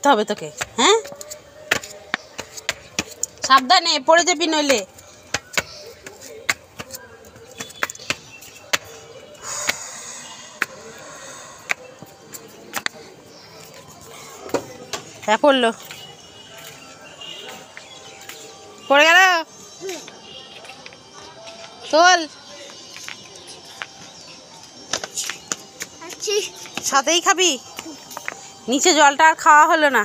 দেখতে হবে তোকে। হ্যাঁ, সাবধানে পড়ে যাবি নইলে। হ্যাঁ, পড়লো, পড়ে গেল। তোল, সাথেই খাবি। নিচে জলটা আর খাওয়া হলো না,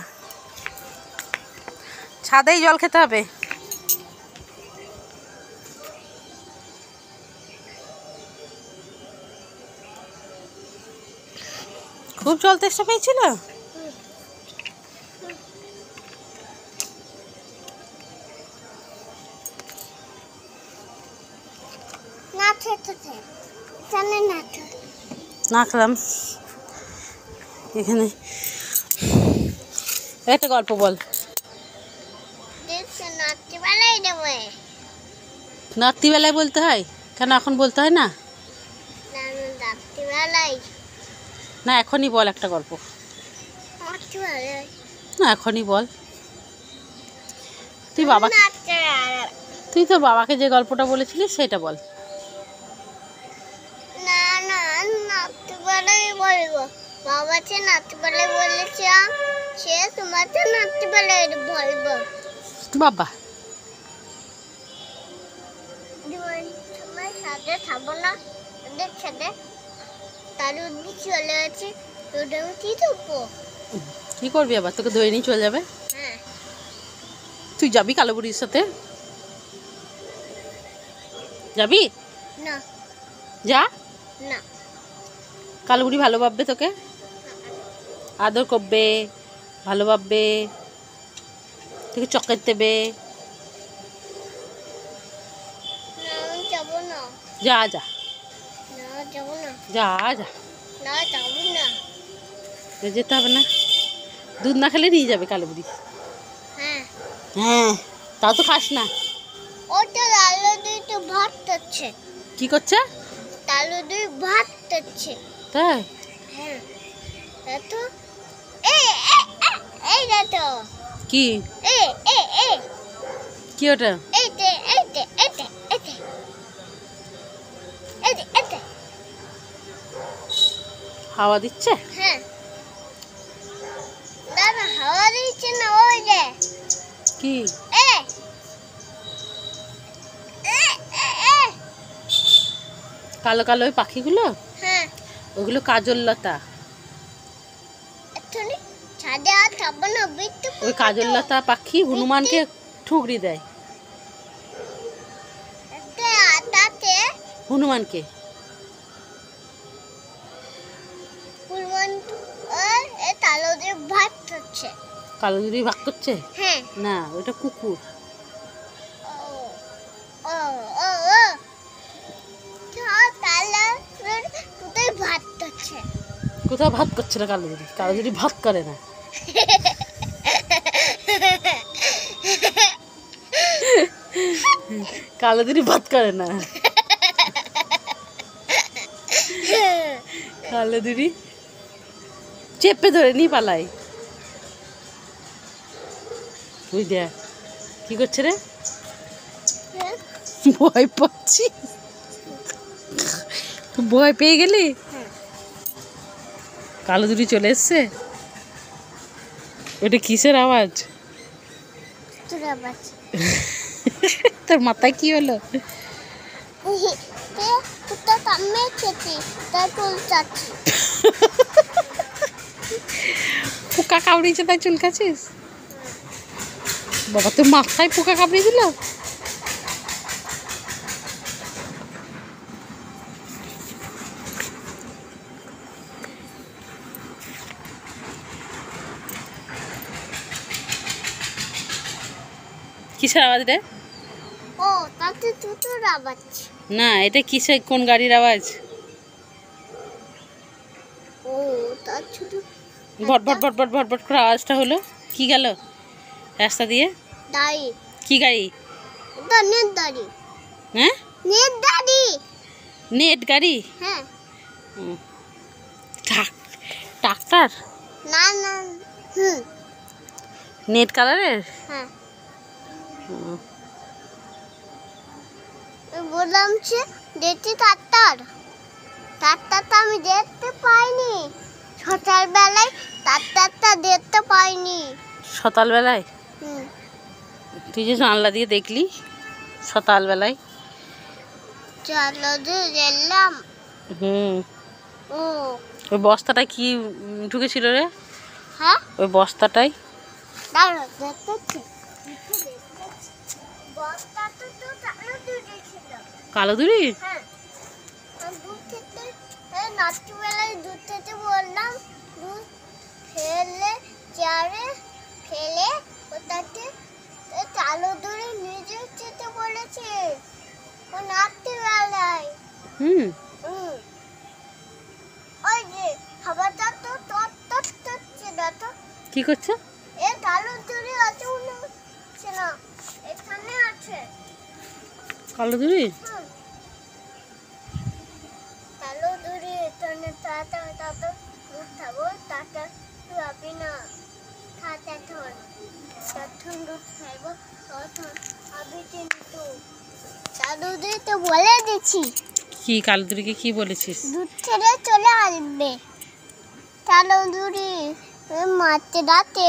ছাদেই জল খেতে হবে। খুব জল তেষ্টা পেয়েছিল। না খেলাম। এখানে একটা গল্প বল। রাত্রিবেলায় বলতে হয় কেন? এখন বলতে হয় না? না, এখনই বল একটা গল্প। না, এখনই বল। তুই তোর বাবাকে যে গল্পটা বলেছিলিস সেটা বল। না না, রাত্রিবেলায় বলবো। বাবা সে রাত্রিবেলায় বলেছে, সে তোমাকে রাত্রিবেলায় বলবো। বাবা তোমার সাথে খাবো না, ওদের সাথে তার চলে আছে। ওটা কি দেবো? কি করবি আবার? তোকে ধরে নিয়ে চলে যাবে। হ্যাঁ, তুই যাবি কালো বুড়ির সাথে? যাবি না যা। না, কালো বুড়ি ভালো ভাববে তোকে, আদর করবে, ভালো ভাববে, তোকে চকলেট দেবে। আমি যাবো না। যা যা না যাবো না। যা যা, না যাবো না। যেতে হবে না। দুধ না খেলে নিয়ে যাবে কালো বুড়ি। হ্যাঁ হ্যাঁ, তাও তো খাস না। ওটা লালু দুই তো ভাত খাচ্ছে। কি করছে? লালু দুই ভাত খাচ্ছে। তাই? হ্যাঁ, এত এই দেখো কি এ এ এ কি ওটা? এইতে এইতে এইতে এইতে এইতে এইতে হাওয়া দিচ্ছে? হ্যাঁ, দাদা হাওয়া দিচ্ছে না। ওই যে কি এ এ এ এ কালো কালো ওই পাখিগুলো? হ্যাঁ, ওগুলো কাজল লতা। এক্ষুনি ছাদে আর খাবো না। বিট্টু ওই কাজল লতা পাখি হনুমানকে ঠুকরি দেয়। তাতে হনুমানকে ফুলমন এ তালো দিয়ে ভাত খাচ্ছে। কালো বুড়ি ভাগ করছে? হ্যাঁ, না, ওটা কুকুর। ও ও ও ও তাহলে কোথায় ভাত খাচ্ছে? কোথাও ভাত করছে না কালো বুড়ি। কালো বুড়ি ভাত করে না। কালো বুড়ি ভাত করে না। কালো বুড়ি চেপে ধরে নি পালাই। ওই দেখ কি করছে রে? ভয় পাচ্ছি। ভয় পেয়ে গেলি? কালো দুটি চলে এসছে। ওটা কিসের আওয়াজ? তোর মাথায় কি হলো? পোকা কামড়িয়েছে তাই চুলকাছিস? বাবা, তোর মাথায় পোকা কামড়িয়ে দিল? কিসের আওয়াজ রে? ও তাতে টুটুর আওয়াজ। না, এটা কিসের, কোন গাড়ির আওয়াজ? ও তার ছোট ভট ভট ভট ভট ভট ভট করে আওয়াজটা হলো। কি গেল রাস্তা দিয়ে? দাড়ি। কি গাড়ি? ওটা নেট দাড়ি। হ্যাঁ, নেট দাড়ি। নেট গাড়ি? হ্যাঁ, ট্রাক্টর? না না, হুম, নেট কালারের? হ্যাঁ বললাম যে দেখছি তারটা আমি দেখতে পাইনি সকালবেলায় তারটা দেখতে পাইনি। সকালবেলায়? হুম তুই যে জানলা দিয়ে দেখলি সকালবেলায়? চলো যে গেলাম। হুম। ও ওই বস্তাটা কি ঢুকেছিল রে? হ্যাঁ ওই বস্তাটাই? দাঁড়া দেখতেছি বস্তাটা তো কালো দূরে ছিল। কালো দূরি? হ্যাঁ দুধ খেতে রাত্রিবেলায় দুধ খেতে বললাম, দুধ ফেলে চেয়ারে ফেলে ওটাতে কালো দূরে নিজে খেতে বলেছে ও রাত্রিবেলায়। হুম। ওই যে খাবারটা তো টট টট করছে না তো। কি করছে? এ কালো দূরে আছে মনে হচ্ছে না, এখানে আছে। কালো দূরি? কালো দূরে এখানে টাটা দুধ খাবো টাটা তুই আপনি না খাতা ধর তখন দুধ খাইবো তখন আমি কিন্তু কালো দূরে তো বলে দিচ্ছি। কি কালো দূরিকে কি বলেছিস? দুধ ছেড়ে চলে আসবে কালো দূরে মারতে রাতে।